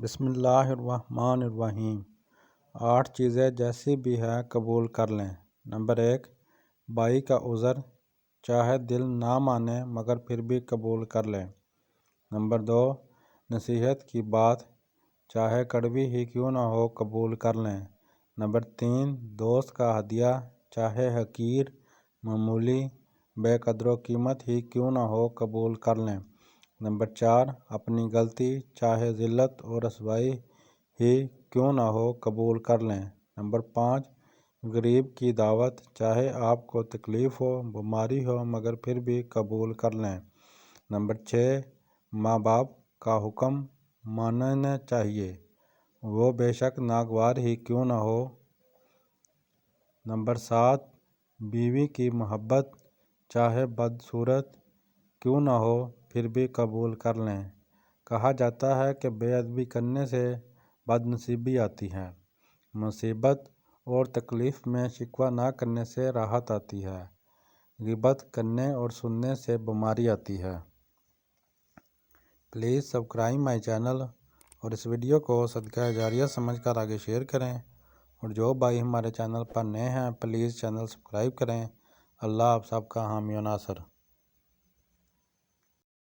بسم اللہ الرحمن الرحیم۔ 8 چیزیں جیسی بھی ہیں قبول کر لیں۔ نمبر 1، بھائی کا عذر، چاہے دل نہ مانے مگر پھر بھی قبول کر لیں۔ نمبر 2، نصیحت کی بات، چاہے کڑوی ہی کیوں نہ ہو قبول کر لیں۔ نمبر 3، دوست کا ہدیہ، چاہے حقیر، معمولی، بے قدر و قیمت ہی کیوں نہ ہو قبول کر لیں۔ نمبر 4، اپنی غلطی، چاہے ذلت اور رسوائی ہی کیوں نہ ہو قبول کر لیں۔ نمبر 5، غریب کی دعوت، چاہے آپ کو تکلیف ہو، بیماری ہو مگر پھر بھی قبول کر لیں۔ نمبر 6، ماں باپ کا حکم ماننا چاہیے، وہ بے شک ناگوار ہی کیوں نہ ہو۔ نمبر 7، بیوی کی محبت، چاہے بدصورت کیوں نہ ہو پھر بھی قبول کر لیں۔ کہا جاتا ہے کہ بے ادبی کرنے سے بد نصیبی آتی ہے، مصیبت اور تکلیف میں شکوہ نہ کرنے سے راحت آتی ہے، غیبت کرنے اور سننے سے بیماری آتی ہے۔ پلیز سبسکرائب مائی چینل اور اس ویڈیو کو صدقہ جاریہ سمجھ کر آگے شیئر کریں، اور جو بھائی ہمارے چینل پر نئے ہیں پلیز چینل سبسکرائب کریں۔ اللہ آپ سب کا حامی و ناصر۔